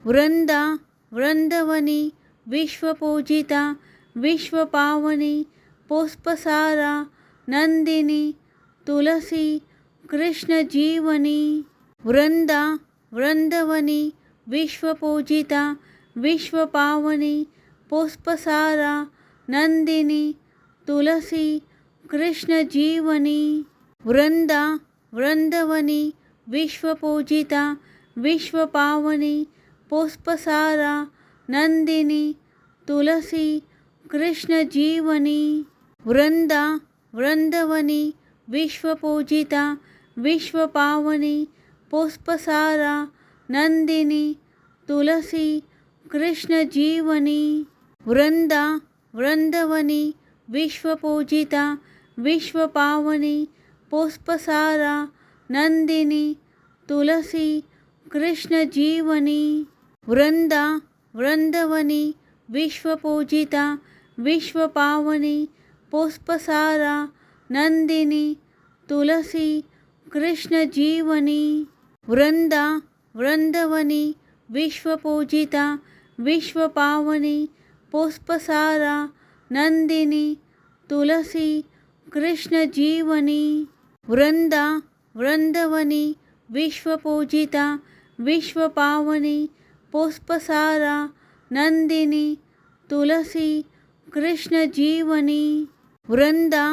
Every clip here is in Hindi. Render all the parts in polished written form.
वृंदा वृंदवनी विश्वपूजिता विश्वपावनी पुष्पसारा नंदिनी तुलसी कृष्ण जीवनी। वृंदा वृंदवनी विश्वपूजिता विश्वपावनी पुष्पसारा नंदिनी तुलसी कृष्ण जीवनी। वृंदा वृंदवनी विश्वपूजिता विश्वपावनी पुष्पसारा नंदिनी तुलसी कृष्ण जीवनी। वृंदा वृंदवनी विश्वपूजिता विश्वपावनी पुष्पसारा नंदिनी तुलसी कृष्ण जीवनी। वृंदा वृंदवनी विश्वपूजिता विश्वपावनी पुष्पसारा नंदिनी तुलसी कृष्ण जीवनी। वृंदा वृंदवनी विश्वपूजिता विश्वपावनी पुष्पसारा नंदिनी तुलसी कृष्ण जीवनी। वृंदा वृंदवनी विश्वपूजिता विश्वपावनी पुष्पसारा नंदिनी तुलसी कृष्ण जीवनी। वृंदा वृंदवनी विश्वपूजिता विश्वपावनी पुष्पसारा नंदिनी तुलसी कृष्ण जीवनी। वृंदा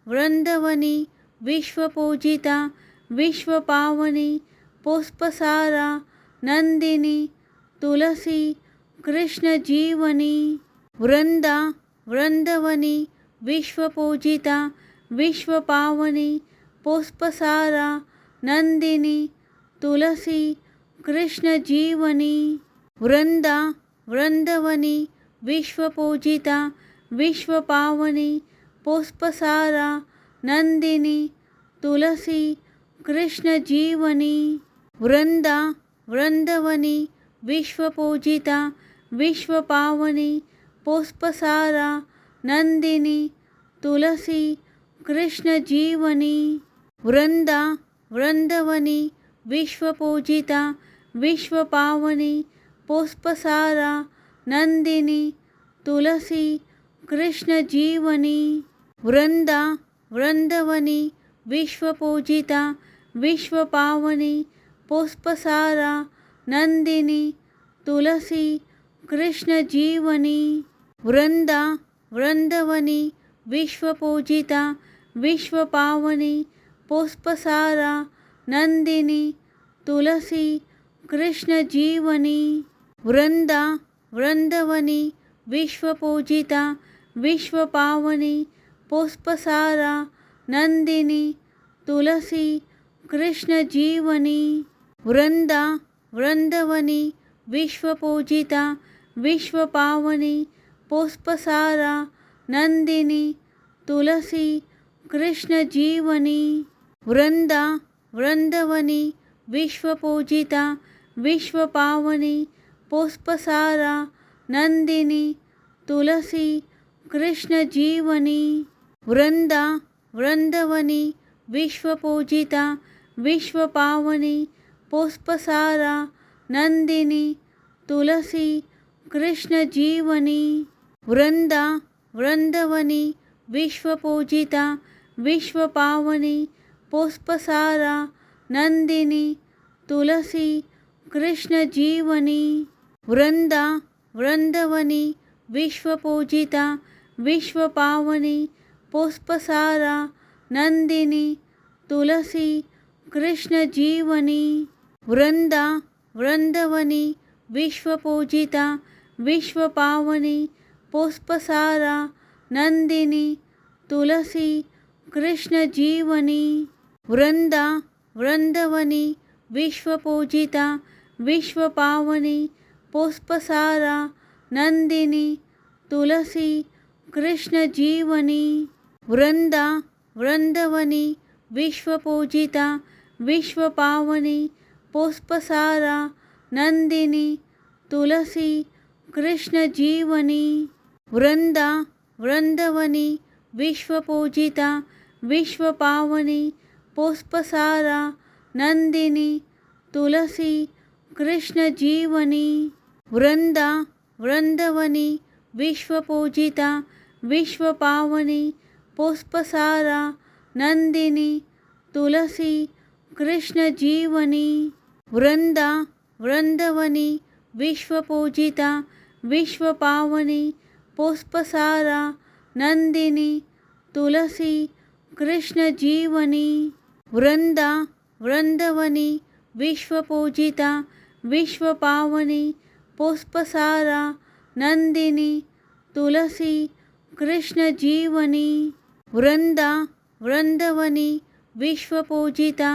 वृंदवनी विश्वपूजिता विश्वपावनी पुष्पसारा नंदिनी तुलसी कृष्ण जीवनी। वृंदा वृंदवनी विश्वपूजिता विश्वपावनी पुष्पसारा नंदिनी तुलसी कृष्ण जीवनी। वृंदा वृंदवनी विश्वपूजिता विश्वपावनी पुष्पसारा नंदिनी तुलसी कृष्ण जीवनी। वृंदा वृंदवनी विश्वपूजिता विश्वपावनी पुष्पसारा नंदिनी तुलसी कृष्ण जीवनी। वृंदा वृंदवनी विश्वपूजिता विश्वपावनी पुष्पसारा नंदिनी तुलसी कृष्ण जीवनी। वृंदा वृंदवनी विश्वपूजिता विश्वपावनी पुष्पसारा नंदिनी तुलसी कृष्ण जीवनी। वृंदा वृंदवनी विश्वपूजिता विश्वपावनी पुष्पसारा नंदिनी तुलसी कृष्ण जीवनी। वृंदा वृंदवनी विश्वपूजिता विश्वपावनी पुष्पसारा नंदिनी तुलसी कृष्ण जीवनी। वृंदा वृंदवनी विश्वपूजिता विश्वपावनी पुष्पसारा नंदिनी तुलसी कृष्ण जीवनी। वृंदा वृंदवनी विश्वपूजिता विश्वपावनी पुष्पसारा नंदिनी तुलसी कृष्ण जीवनी। वृंदा वृंदवनी विश्वपूजिता विश्वपावनी पुष्पसारा नंदिनी तुलसी कृष्ण जीवनी। वृंदा वृंदवनी विश्वपूजिता विश्वपावनी पुष्पसारा नंदिनी तुलसी कृष्ण जीवनी। वृंदा वृंदवनी विश्वपूजिता विश्वपावनी पुष्पसारा नंदिनी तुलसी कृष्ण जीवनी। वृंदा वृंदवनी विश्वपूजिता विश्वपावनी पुष्पसारा नंदिनी तुलसी कृष्ण जीवनी। वृंदा वृंदवनी विश्वपूजिता विश्वपावनी पुष्पसारा नंदिनी तुलसी कृष्ण जीवनी। वृंदा वृंदवनी विश्वपूजिता विश्वपावनी पुष्पसारा नंदिनी तुलसी कृष्ण जीवनी। वृंदा वृंदवनी विश्वपूजिता विश्वपावनी पुष्पसारा नंदिनी तुलसी कृष्ण जीवनी। वृंदा वृंदवनी विश्वपूजिता विश्वपावनी पुष्पसारा नंदिनी तुलसी कृष्ण जीवनी। वृंदा वृंदवनी विश्वपूजिता विश्वपावनी पुष्पसारा नंदिनी तुलसी कृष्ण जीवनी। वृंदा वृंदवनी विश्वपूजिता विश्वपावनी पुष्पसारा नंदिनी तुलसी कृष्ण जीवनी। वृंदा वृंदवनी विश्वपूजिता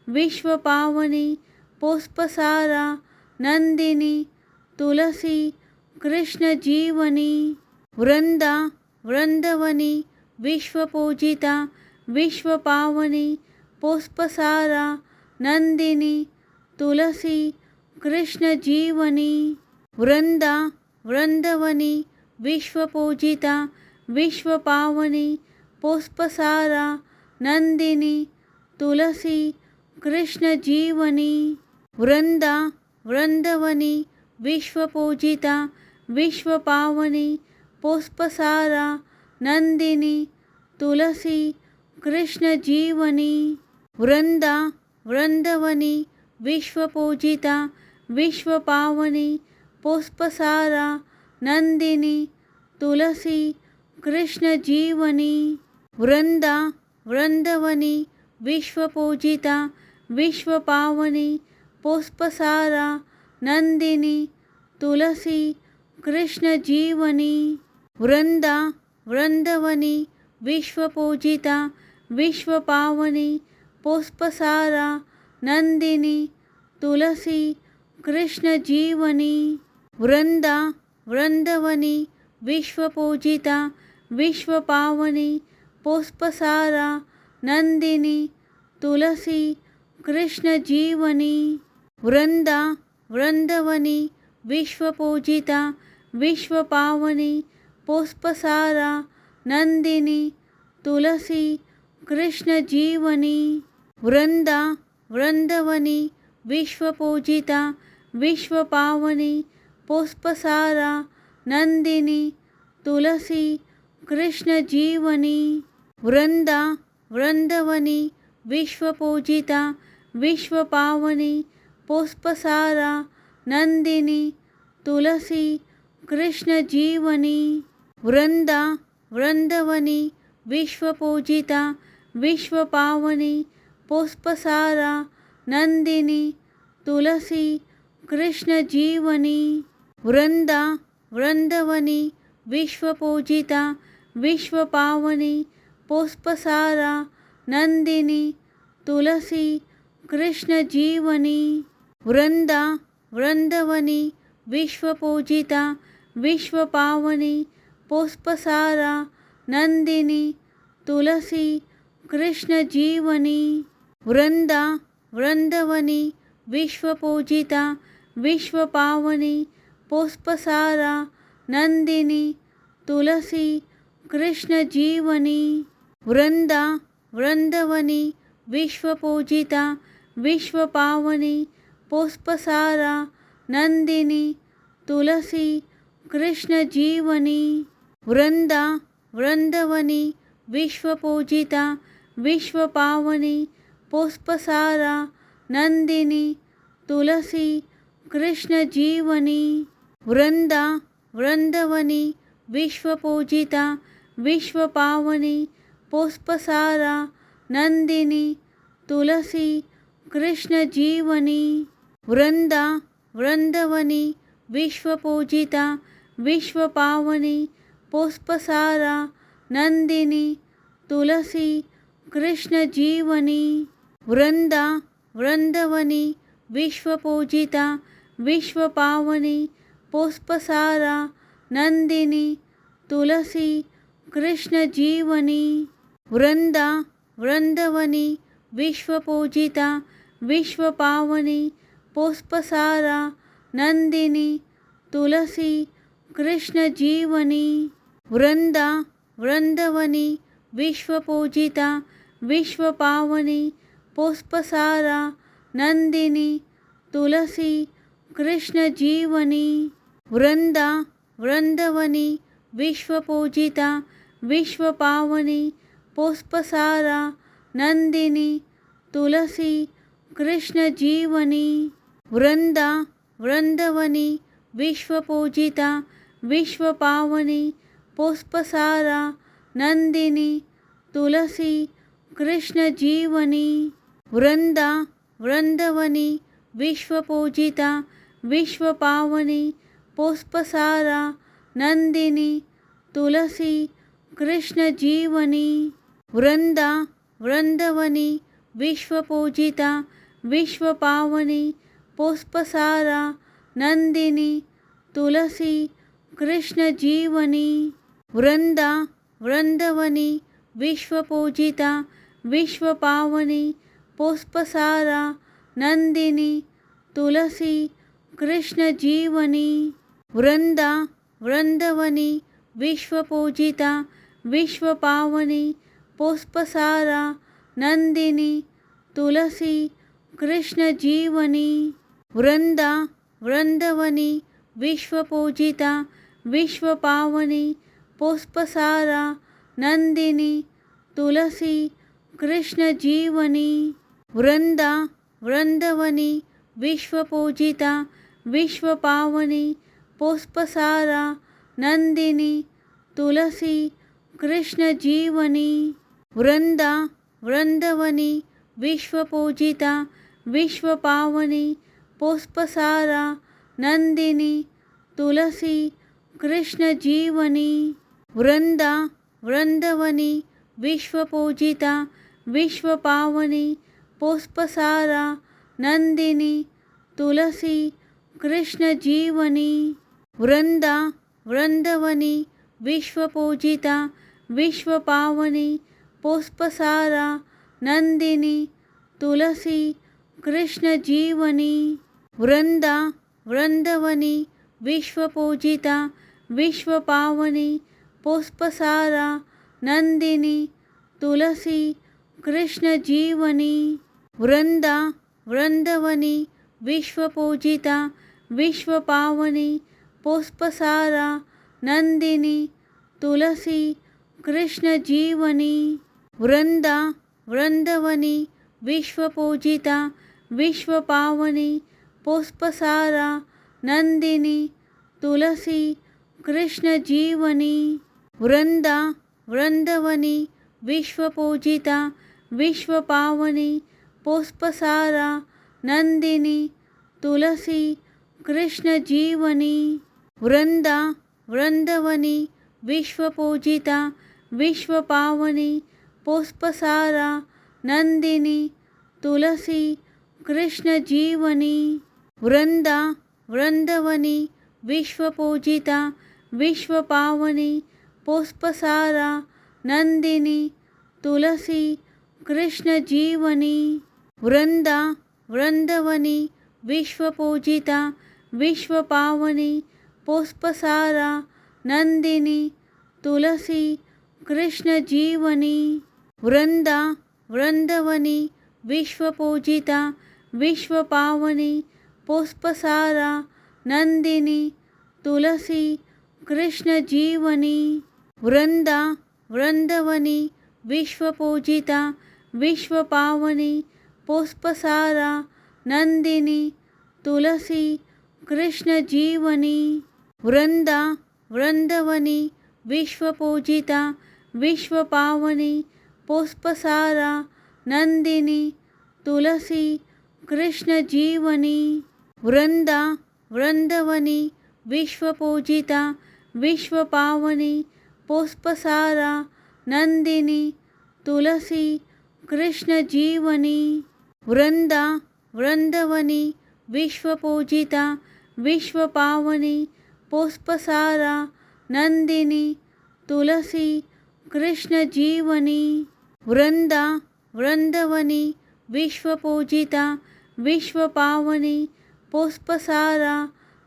विश्वपावनी पुष्पसारा नंदिनी तुलसी कृष्ण जीवनी। वृंदा वृंदवनी विश्वपूजिता विश्वपावनी पुष्पसारा नंदिनी तुलसी कृष्ण जीवनी। वृंदा वृंदवनी विश्वपूजिता विश्वपावनी पुष्पसारा नंदिनी तुलसी कृष्ण जीवनी। वृंदा वृंदवनी विश्वपूजिता विश्वपावनी पुष्पसारा नंदिनी तुलसी कृष्ण जीवनी। वृंदा वृंदवनी विश्वपूजिता विश्वपावनी पुष्पसारा नंदिनी तुलसी कृष्ण जीवनी। वृंदा वृंदवनी विश्वपूजिता विश्वपावनी पुष्पसारा नंदिनी तुलसी कृष्ण जीवनी। वृंदा वृंदवनी विश्वपूजिता विश्वपावनी पुष्पसारा नंदिनी तुलसी कृष्ण जीवनी। वृंदा वृंदवनी विश्वपूजिता विश्वपावनी पुष्पसारा नंदिनी तुलसी कृष्ण जीवनी। वृंदा वृंदवनी विश्वपूजिता विश्वपावनी पुष्पसारा नंदिनी तुलसी कृष्ण जीवनी। वृंदा वृंदवनी विश्वपूजिता विश्वपावनी पुष्पसारा नंदिनी तुलसी कृष्ण जीवनी। वृंदा वृंदवनी विश्वपूजिता विश्वपावनी पुष्पसारा नंदिनी तुलसी कृष्ण जीवनी। वृंदा वृंदवनी विश्वपूजिता विश्वपावनी पुष्पसारा नंदिनी तुलसी कृष्ण जीवनी। वृंदा वृंदवनी विश्वपूजिता विश्वपावनी पुष्पसारा नंदिनी तुलसी कृष्ण जीवनी। वृंदा वृंदवनी विश्वपूजिता विश्वपावनी पुष्पसारा नंदिनी तुलसी कृष्ण जीवनी। वृंदा वृंदवनी विश्वपूजिता विश्वपावनी पुष्पसारा नंदिनी तुलसी कृष्ण जीवनी। वृंदा वृंदवनी विश्वपूजिता विश्वपावनी पुष्पसारा नंदिनी तुलसी कृष्ण जीवनी। वृंदा वृंदवनी विश्वपूजिता विश्वपावनी पुष्पसारा नंदिनी तुलसी कृष्ण जीवनी। वृंदा वृंदवनी विश्वपूजिता विश्वपावनी पुष्पसारा नंदिनी तुलसी कृष्ण जीवनी। वृंदा वृंदवनी विश्वपूजिता विश्वपावनी पुष्पसारा नंदिनी तुलसी कृष्ण जीवनी। वृंदा वृंदवनी विश्वपूजिता विश्वपावनी पुष्पसारा नंदिनी तुलसी कृष्ण जीवनी। वृंदा वृंदवनी विश्वपूजिता विश्वपावनी पुष्पसारा नंदिनी तुलसी कृष्ण जीवनी। वृंदा वृंदवनी विश्वपूजिता विश्वपावनी पुष्पसारा नंदिनी तुलसी कृष्ण जीवनी। वृंदा वृंदवनी विश्वपूजिता विश्वपावनी पुष्पसारा नंदिनी तुलसी कृष्ण जीवनी। वृंदा वृंदवनी विश्वपूजिता विश्वपावनी पुष्पसारा नंदिनी तुलसी कृष्ण जीवनी। वृंदा वृंदवनी विश्वपूजिता विश्वपावनी पुष्पसारा नंदिनी तुलसी कृष्ण जीवनी। वृंदा वृंदवनी विश्वपूजिता विश्वपावनी पुष्पसारा नंदिनी तुलसी कृष्ण जीवनी। वृंदा वृंदवनी विश्वपूजिता विश्वपावनी पुष्पसारा नंदिनी तुलसी कृष्ण जीवनी। वृंदा वृंदवनी विश्वपूजिता विश्वपावनी पुष्पसारा नंदिनी तुलसी कृष्ण जीवनी। वृंदा वृंदवनी विश्वपूजिता विश्वपावनी पुष्पसारा नंदिनी तुलसी कृष्ण जीवनी। वृंदा वृंदवनी विश्वपूजिता विश्वपावनी पुष्पसारा नंदिनी तुलसी कृष्ण जीवनी। वृंदा वृंदवनी विश्वपूजिता विश्वपावनी पुष्पसारा नंदिनी तुलसी कृष्ण जीवनी। वृंदा वृंदवनी विश्वपूजिता विश्वपावनी पुष्पसारा नंदिनी तुलसी कृष्ण जीवनी। वृंदा वृंदवनी विश्वपूजिता विश्वपावनी पुष्पसारा नंदिनी तुलसी कृष्ण जीवनी। वृंदा वृंदवनी विश्वपूजिता विश्वपावनी पुष्पसारा नंदिनी तुलसी कृष्ण जीवनी। वृंदा वृंदवनी विश्वपूजिता विश्वपावनी पुष्पसारा नंदिनी तुलसी कृष्ण जीवनी। वृंदा वृंदवनी विश्वपूजिता विश्वपावनी पुष्पसारा नंदिनी तुलसी कृष्ण जीवनी। वृंदा वृंदवनी विश्वपूजिता विश्वपावनी पुष्पसारा नंदिनी तुलसी कृष्ण जीवनी। वृंदा वृंदवनी विश्वपूजिता विश्वपावनी पुष्पसारा नंदिनी तुलसी कृष्ण जीवनी। वृंदा वृंदवनी विश्वपूजिता विश्वपावनी पुष्पसारा नंदिनी तुलसी कृष्ण जीवनी। वृंदा वृंदवनी विश्वपूजिता विश्वपावनी पुष्पसारा नंदिनी तुलसी कृष्ण जीवनी। वृंदा वृंदवनी विश्वपूजिता विश्वपावनी पुष्पसारा नंदिनी तुलसी कृष्ण जीवनी। वृंदा वृंदवनी विश्वपूजिता विश्वपावनी पुष्पसारा नंदिनी तुलसी कृष्ण जीवनी। वृंदा वृंदवनी विश्वपूजिता विश्वपावनी पुष्पसारा नंदिनी तुलसी कृष्ण जीवनी। वृंदा वृंदवनी विश्वपूजिता विश्वपावनी पुष्पसारा नंदिनी तुलसी कृष्ण जीवनी। वृंदा वृंदवनी विश्वपूजिता विश्वपावनी पुष्पसारा नंदिनी तुलसी कृष्ण जीवनी। वृंदा वृंदवनी विश्वपूजिता विश्वपावनी पुष्पसारा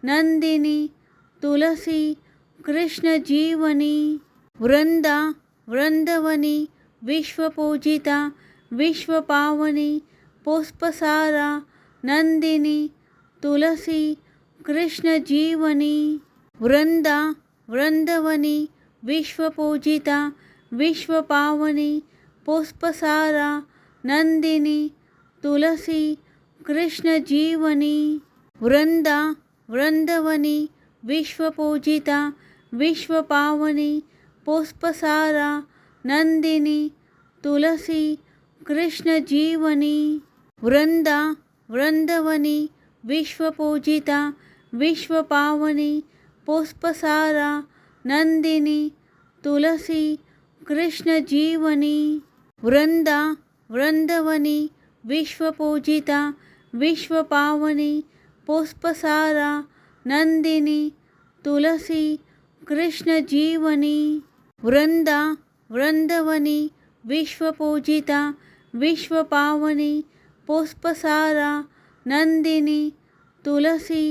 नंदिनी तुलसी कृष्ण जीवनी। वृंदा वृंदवनी विश्वपूजिता विश्वपावनी पुष्पसारा नंदिनी तुलसी कृष्ण जीवनी वृंदा वृंदवनी विश्वपूजिता विश्वपावनी पुष्पसारा नंदिनी तुलसी कृष्ण जीवनी वृंदा वृंदवनी विश्वपूजिता विश्वपावनी पुष्पसारा नंदिनी तुलसी कृष्ण जीवनी वृंदा वृंदवनी विश्वपूजिता विश्वपावनी पुष्पसारा नंदिनी तुलसी कृष्ण जीवनी वृंदा वृंदवनी विश्वपूजिता विश्वपावनी पुष्पसारा नंदिनी तुलसी कृष्ण जीवनी वृंदा वृंदवनी विश्वपूजिता विश्वपावनी पुष्पसारा नंदिनी तुलसी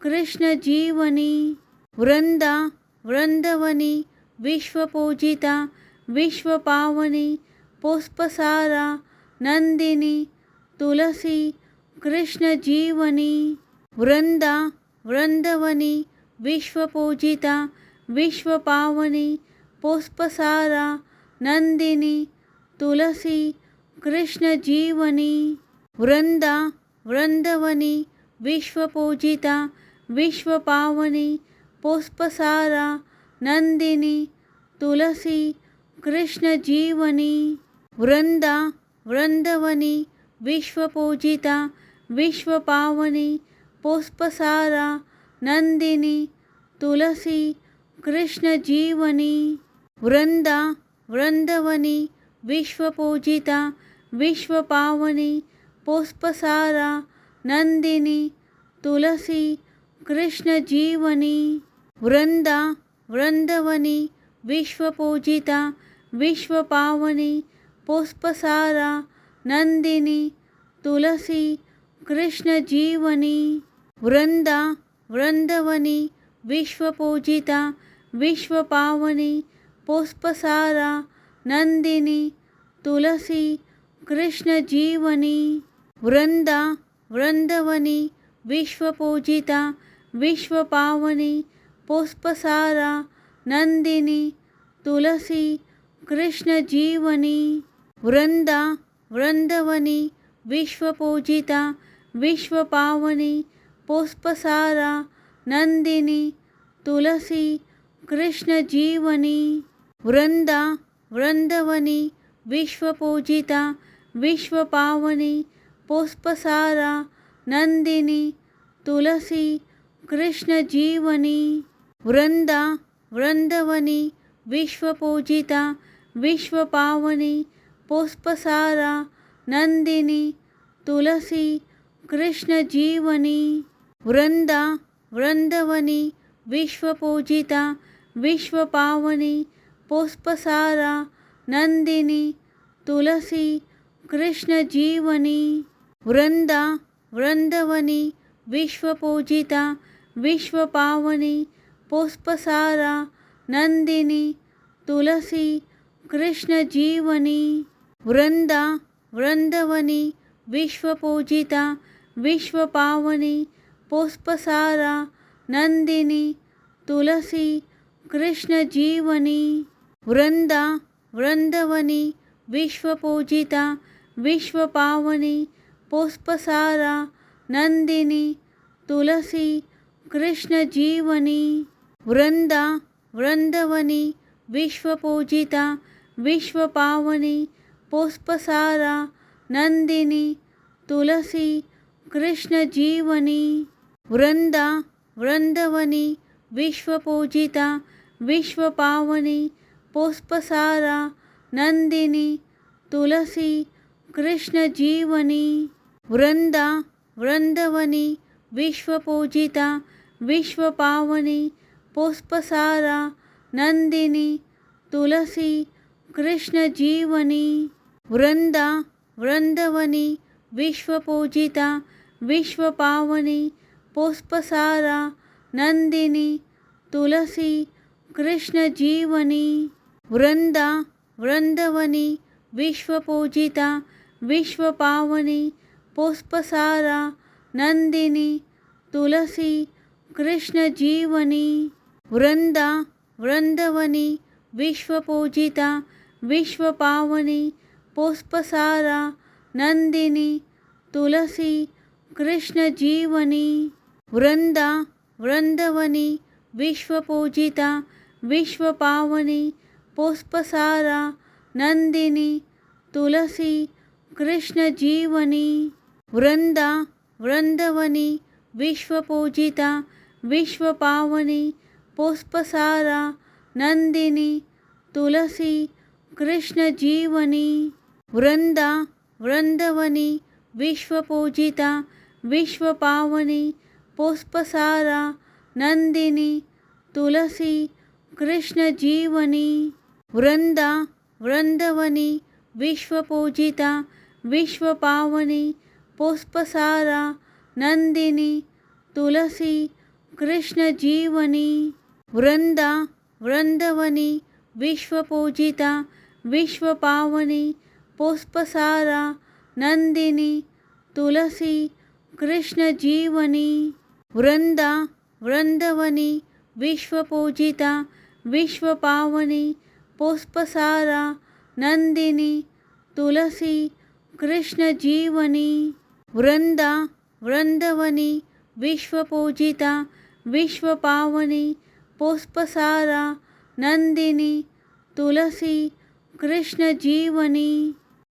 कृष्ण जीवनी वृंदा वृंदवनी विश्वपूजिता विश्वपावनी पुष्पसारा नंदिनी तुलसी कृष्ण जीवनी वृंदा वृंदवनी विश्वपूजिता विश्वपावनी पुष्पसारा नंदिनी तुलसी कृष्ण जीवनी वृंदा वृंदवनी विश्वपूजिता विश्वपावनी पुष्पसारा नंदिनी तुलसी कृष्ण जीवनी वृंदा वृंदवनी विश्वपूजिता विश्वपावनी पुष्पसारा नंदिनी तुलसी कृष्ण जीवनी वृंदा वृंदवनी विश्वपूजिता विश्वपावनी पुष्पसारा नंदिनी तुलसी कृष्ण जीवनी वृंदा वृंदवनी विश्वपूजिता विश्वपावनी पुष्पसारा नंदिनी तुलसी कृष्ण जीवनी वृंदा वृंदवनी विश्वपूजिता विश्वपावनी पुष्पसारा नंदिनी तुलसी कृष्ण जीवनी वृंदा वृंदवनी विश्वपूजिता विश्वपावनी पुष्पसारा नंदिनी तुलसी कृष्ण जीवनी वृंदा वृंदवनी विश्वपूजिता विश्वपावनी पुष्पसारा नंदिनी तुलसी कृष्ण जीवनी वृंदा वृंदवनी विश्वपूजिता विश्वपावनी पुष्पसारा नंदिनी तुलसी कृष्ण जीवनी वृंदा वृंदवनी विश्वपूजिता विश्वपावनी पुष्पसारा नंदिनी तुलसी कृष्ण जीवनी वृंदा वृंदवनी विश्वपूजिता विश्वपावनी पुष्पसारा नंदिनी तुलसी कृष्ण जीवनी वृंदा वृंदवनी विश्वपूजिता विश्वपावनी पुष्पसारा नंदिनी तुलसी कृष्ण जीवनी वृंदा वृंदवनी विश्वपूजिता विश्वपावनी पुष्पसारा नंदिनी तुलसी कृष्ण जीवनी वृंदा वृंदवनी विश्वपूजिता विश्वपावनी पुष्पसारा नंदिनी तुलसी कृष्ण जीवनी वृंदा वृंदवनी विश्वपूजिता विश्वपावनी पुष्पसारा नंदिनी तुलसी कृष्ण जीवनी वृंदा वृंदवनी विश्वपूजिता विश्वपावनी पुष्पसारा नंदिनी तुलसी कृष्ण जीवनी वृंदा वृंदवनी विश्वपूजिता विश्वपावनी पुष्पसारा नंदिनी तुलसी कृष्ण जीवनी वृंदा वृंदवनी विश्वपूजिता विश्वपावनी पुष्पसारा नंदिनी तुलसी कृष्ण जीवनी वृंदा वृंदवनी विश्वपूजिता विश्वपावनी पुष्पसारा नंदिनी तुलसी कृष्ण जीवनी वृंदा वृंदवनी विश्वपूजिता विश्वपावनी पुष्पसारा नंदिनी तुलसी कृष्ण जीवनी वृंदा वृंदवनी विश्वपूजिता विश्वपावनी पुष्पसारा नंदिनी तुलसी कृष्ण जीवनी वृंदा वृंदवनी विश्वपूजिता विश्वपावनी पुष्पसारा नंदिनी तुलसी कृष्ण जीवनी वृंदा वृंदवनी विश्वपूजिता विश्वपावनी पुष्पसारा नंदिनी तुलसी कृष्ण जीवनी वृंदा वृंदवनी विश्वपूजिता विश्वपावनी पुष्पसारा नंदिनी तुलसी कृष्ण जीवनी वृंदा वृंदवनी विश्वपूजिता विश्वपावनी पुष्पसारा नंदिनी तुलसी कृष्ण जीवनी वृंदा वृंदवनी विश्वपूजिता विश्वपावनी पुष्पसारा नंदिनी तुलसी कृष्ण जीवनी वृंदा वृंदवनी विश्वपूजिता विश्वपावनी पुष्पसारा नंदिनी तुलसी कृष्ण जीवनी।